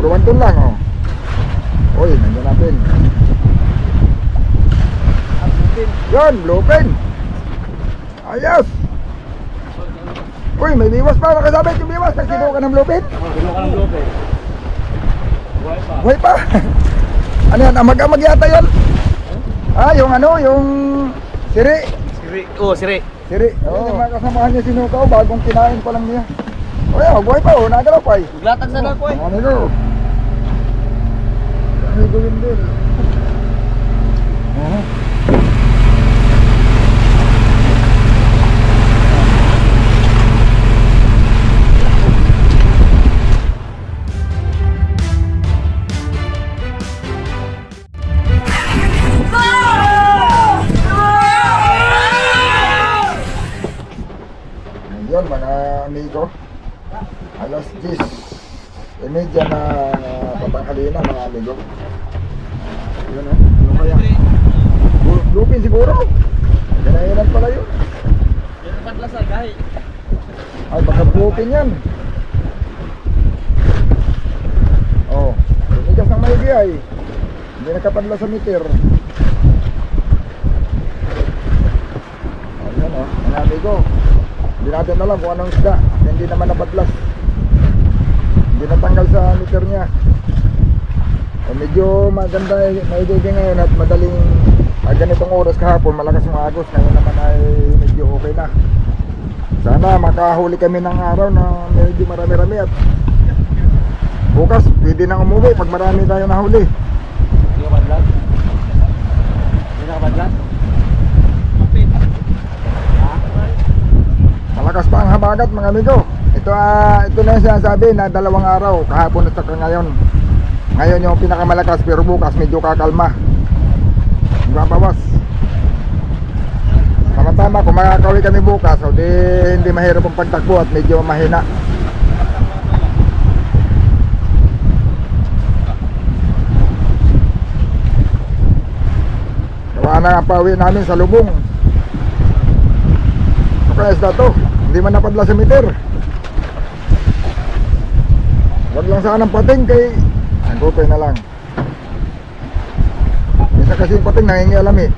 Puro wantun lang, oh. Uy, nandiyan natin. Yan, bluepin. Ayos. Uy, may biwas pa. Nakasabit yung biwas. Nagsinuha ka ng bluepin? Sinuha ka ng bluepin. Buhay pa. Buhay pa. Ano yan? Amag-amag yata yan? Ah, yung ano, yung siri. Siri. Oh, siri. Siri. Oh. Yung mga kasamahan niya sinukaw, bagong kinain pa lang niya. O yan, buhay pa, oh. Nagalaw pa eh. Maglatag sana ako eh. Ano ito? Ano ito yun din? Yun mga amigo, alas 10:30 na patanghalian mga amigo. Yun o, ano kaya? Lupin siguro. Ganayanan pala yun. Yan ang padlasay kahit. Ay baka lupin yan. Oh, lumigas ng maigi ay. Hindi nakapadla sa meter. Ayan o, mga amigo. Hindi natin alam kung anong isda. Hindi naman napadlas. Hindi natanggal sa meter niya. Medyo maganda naigiging ngayon at madaling ganitong oras kahapon malakas yung agos. Ngayon naman ay medyo okay na. Sana makahuli kami ng araw na medyo marami-rami at bukas pwede nang umuwi pag marami tayo nahuli. Hindi ka padlas? Hindi ka padlas? Malakas pa ang habagat mga amigo. Ito na yung sinasabi na 2 araw kahapon at saka ngayon. Ngayon yung pinakamalakas pero bukas medyo kakalma. Babawas. Tama-tama kung makakauwi kami bukas o di hindi mahirap ang pagtakbo at medyo mahina. Gawa na ang pauwi namin sa lubong. Kaya isda to, hindi man napadla sa meter. Wag lang sanang pating kay ang gopay na lang. Minsan kasi yung pating nangingialam eh.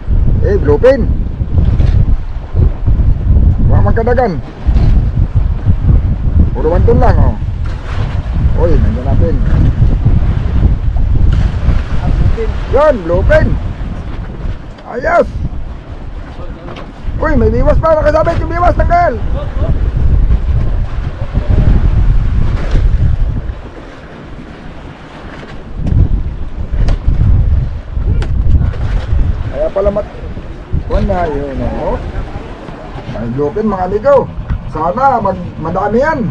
Bluepin. Wag magkadagan. Puro wantun lang oh. Uy, nandiyan natin. Yan, bluepin. Ayos. Uy, may biwas pa. Nakasabit yung biwas. Tanggal. Kaya pala kuwan na yun. Oh. May bluepin mga amigo. Sana madami yan.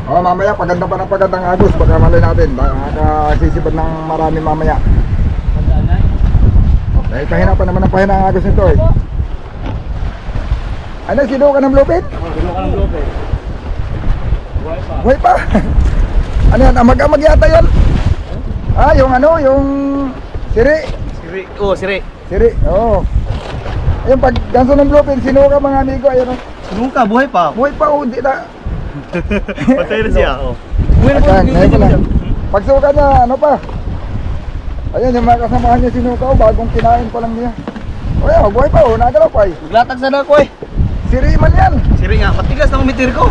Oh, mamaya paganda pa ng pagandang agos. Baka malay natin. Makasisipad ng marami mamaya. Dahil pahinapan naman ang pahina ang agos nito eh. Ano, sinuha ka ng bluepin? Sinuha ka ng bluepin. Buhay pa. Buhay pa. Ano yan? Amag-amag yata yan? Ah, yung ano, yung siri. Siri. Oh, siri. Siri, oo. Ayun, pag ganso ng bluepin, sinuha ka mga amigo. Ayun o. Sinuha ka, buhay pa. Buhay pa o, di na. Patay na siya, oh. Ngayon pa lang. Pagsuka niya, ano pa? Ayun, yung mga kasamahan niya sinuha o, bagong kinain pa lang niya. O yan, buhay pa o, nagalaw pa eh. Maglatag sana ako eh. Siri man yan. Siri nga, matigas na umitir ko.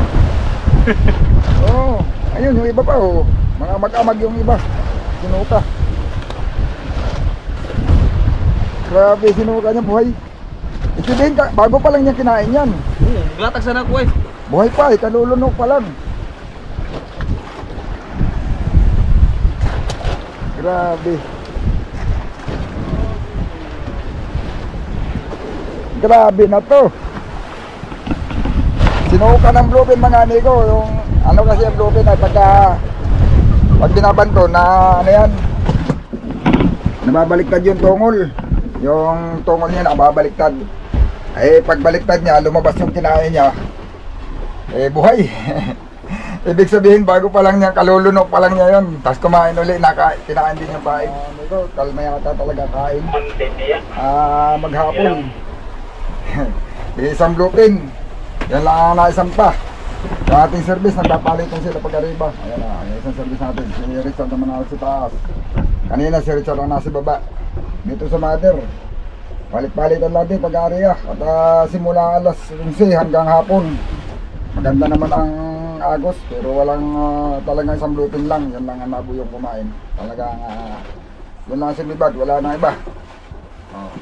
Oo. Ayun, yung iba pa o. Mga mag-amag yung iba. Sinuka. Grabe, sinuka niya buhay. Isibihin ka, bago pa lang niya kinain yan. Maglatag sana ako eh. Buhay pa eh, kalulunok pa lang. Grabe. Grabe na to. Sinuka ng bluepin mga amigo. Yung ano kasi ang bluepin ay pag binabanto na ano yan, nababaliktad yung tungol. Yung tungol niya nakababaliktad. Eh pagbaliktad niya, lumabas yung kinain niya. Buhay. Ibig sabihin bago pa lang niya, kalulunok pa lang niya yun. Tapos kumain ulit, kinain din yung bahay. Amigo, kalma yata talaga kain. Maghapon. Isang bluepin. Yan lang ang naisampa. Yung ating service, nagpapalitan sila pag arriba. Ayan na, yung isang service natin. Si Richard naman nasa sa taas. Kanina si Richard ang nasa baba. Dito sa mother. Palit-palitan natin pag-area. At simula alas 11 hanggang hapon. Maganda naman ang agos, pero walang talagang isang bluting lang. Yan lang ang nabuyong kumain. Talagang yun lang simibad, wala na iba.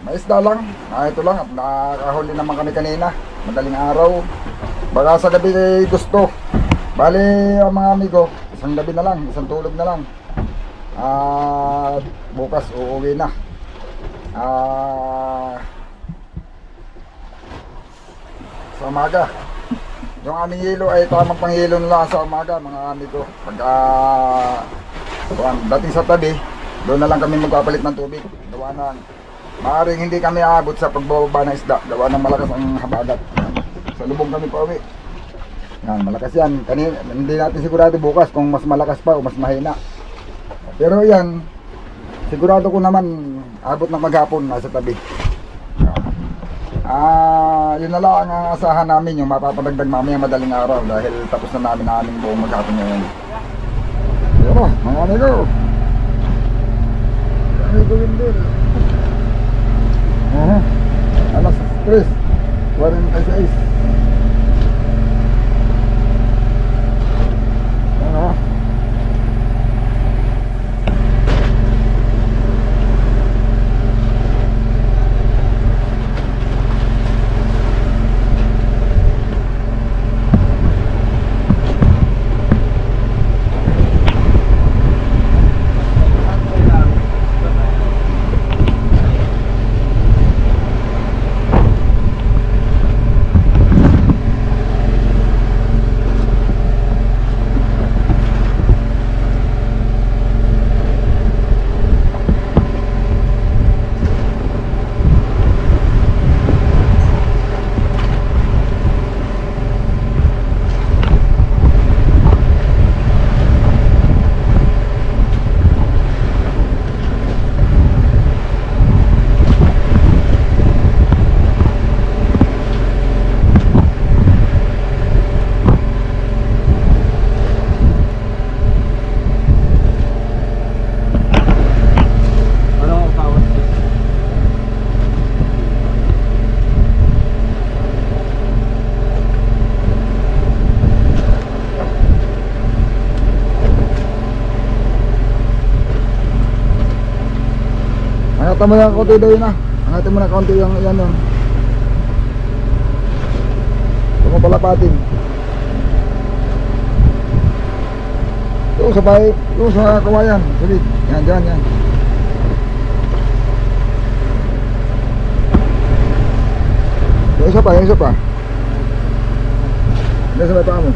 May isda lang, ito lang. At nakahuli naman kami kanina. Madaling araw. Baka sa gabi gusto. Bali mga amigo, isang gabi na lang, isang tulog na lang. Bukas uuwi na. Sa umaga. Yung aming hilo ay tamang panghilo nila sa umaga mga amigo. Pag dating sa tabi, doon na lang kami magpapalit ng tubig. Gawa na, maaaring hindi kami aabot sa pagbababa ng isda. Gawa ng malakas ang habagat. Sa lubong kami pa uwi. Yan, malakas yan. Kanina, hindi natin sigurado bukas kung mas malakas pa o mas mahina. Pero yan, sigurado ko naman abot ng maghapon nasa tabi. Yun na lang ang asahan namin, yung mapapadagdag mamaya madaling araw dahil tapos na namin ang aming buong maghapon ngayon. Pero mga amigo, amigo Windel. Alas 3:46. Angatan mo na konti daw yun Angatan mo na konti yung yan yun. Huwag mo palapatin. Doon sa bahay, doon sa kawayan. Sige, yan, dyan, yan. Yung isa pa, yung isa pa. Yan sa may paa mo.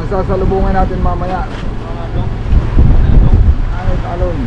Sasalubungan natin mamaya. Ay, talon.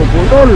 Putol.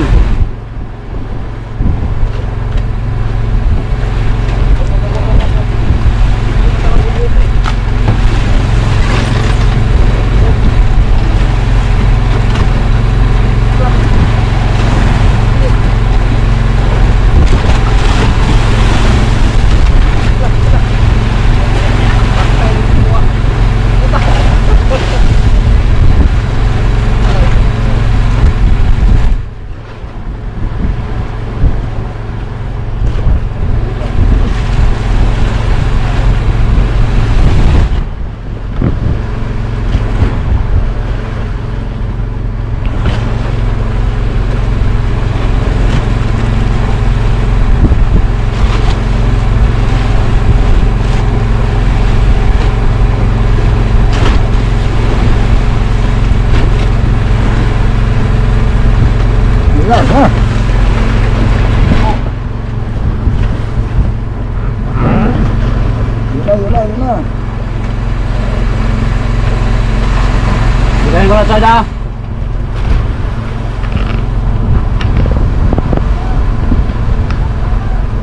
Yan ha. Yun na. Bigayin ko na tayo na.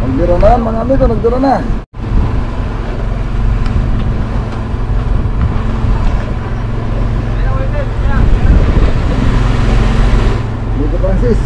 Nagbiro na mga amigo, nagbiro na. Dito Francis.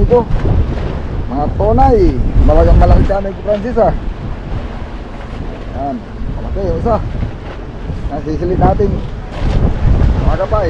amigo. Mga tonay. Malagang malaki ka amigo Francis ah. Yan. Malaki yung isa. Yan, sisilid natin. Mga kapay.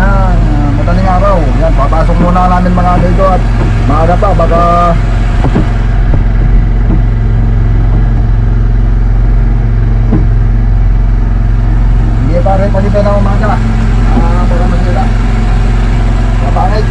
ng madaling araw. Yan, papasok muna namin mga amigo at maaga pa, baka hindi pa rin pagkita na umaga. Baka masila mapangit.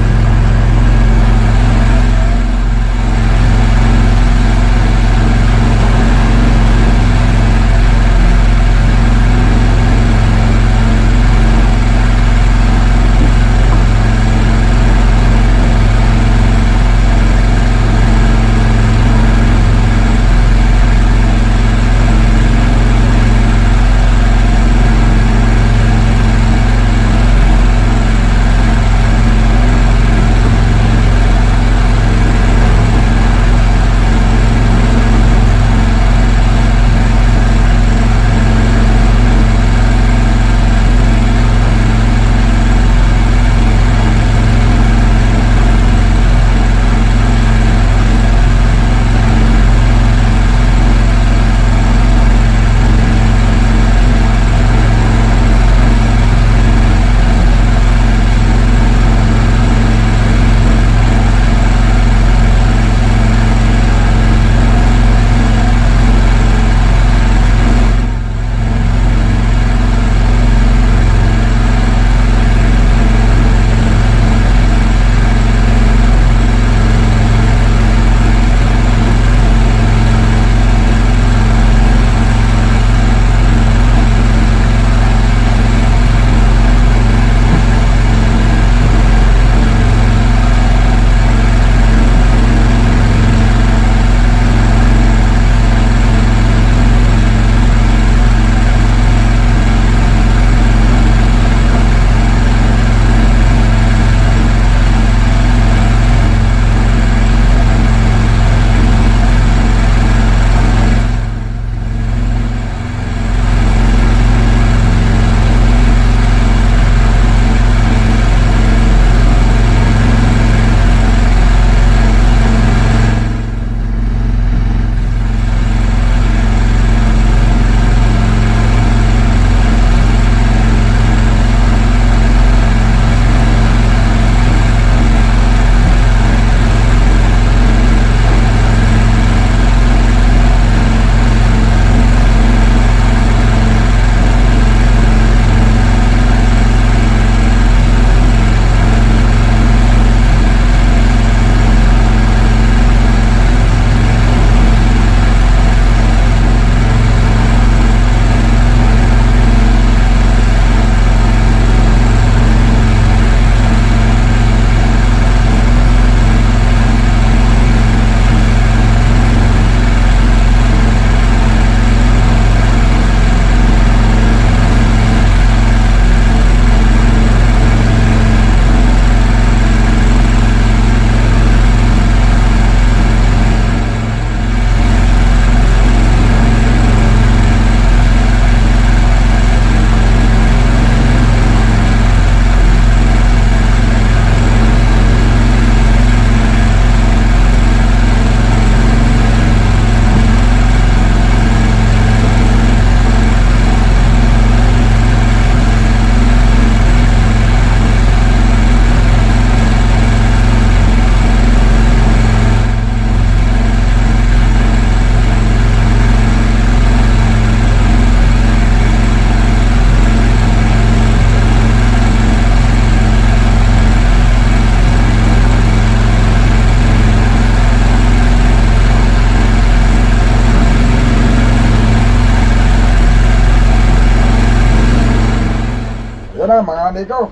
Yan na mga amigo,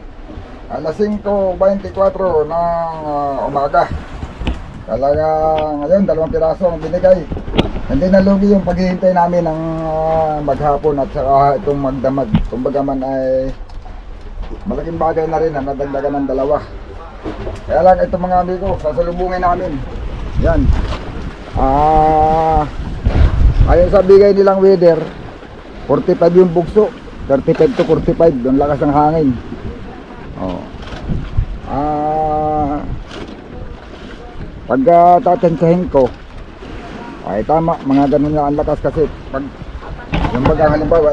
alas 5:24 ng umaga. Talaga ngayon 2 piraso ang binigay. Hindi nalugi yung paghihintay namin ng maghapon at saka itong magdamag. Kumbaga man ay malaking bagay na rin na nadagdagan ng dalawa. Kaya lang ito mga amigo, sasalubungin namin. Yan. Ayon sa bigay nilang weather, 45 yung bugso. 35 to 45, yung lakas ng hangin. Oh. Pagka tatensyahin ko, ay tama, mga ganun na ang lakas kasi pag yung baga halimbawa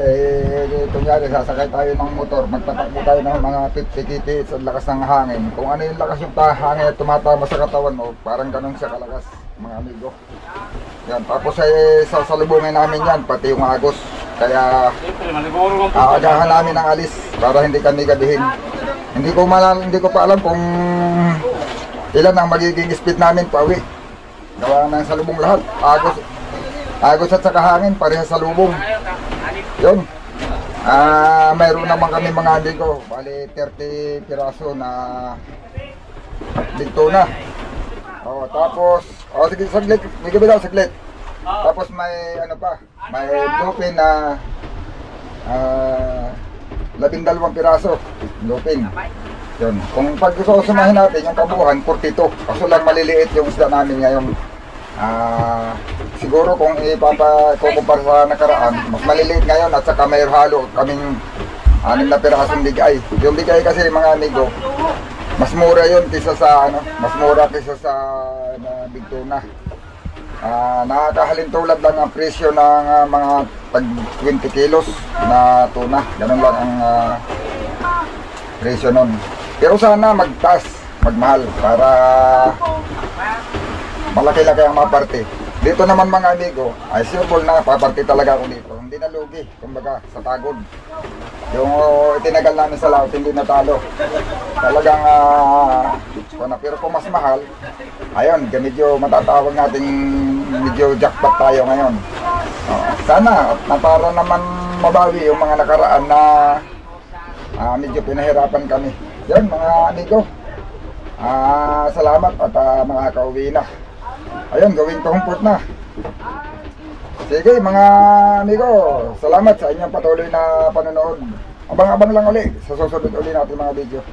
kunyari sasakay tayo ng motor, magtatakbo tayo ng mga 50 kts ang lakas ng hangin. Kung ano yung lakas yung hangin at tumatama sa katawan mo, parang ganun siya kalakas mga amigo. Yan, tapos ay sasalubungin namin yan, pati yung agos. Kaya aagahan namin ang alis para hindi kami gabihin. Hindi ko pa alam kung ilan ang magiging speed namin pauwi. Gawa ng salubong lahat. Agos at saka hangin, parehas salubong. Yun. Mayroon naman kami mga amigo. Bali 30 piraso na big tuna. Tapos, sige saglit. May gabi daw saglit. Tapos may ano pa, may lupin na 12 piraso. Lupin. Yun. Kung pag-susumahin natin yung kabuuan, 42. Kaso lang maliliit yung isda namin ngayon. Siguro kung ipapa-kukumpara sa nakaraan, mas maliliit ngayon at saka may halo kaming 6 na pirasong bigay. Yung bigay kasi mga amigo, mas mura yun kaysa sa big tuna. Nakakahalin tulad lang ang presyo ng mga tag 20 kilos na tuna. Ganun lang ang presyo nun. Pero sana magtaas, magmahal para malaki-laki ang mga parte. Dito naman mga amigo, ay sure na paparte talaga ako dito. Hindi na lugi, kumbaga sa tagod. Yung itinagal namin sa laot, hindi natalo. Talagang pero kung mas mahal, ayun, medyo matatawag natin medyo jackpot tayo ngayon. Sana na para naman mabawi yung mga nakaraan na medyo pinahirapan kami. Yan mga amigo, salamat at mga kauwi na. Ayun, gawin ko humpot na. Sige mga amigo, salamat sa inyong patuloy na panonood. Abang-abang lang uli sa susunod uli natin mga video.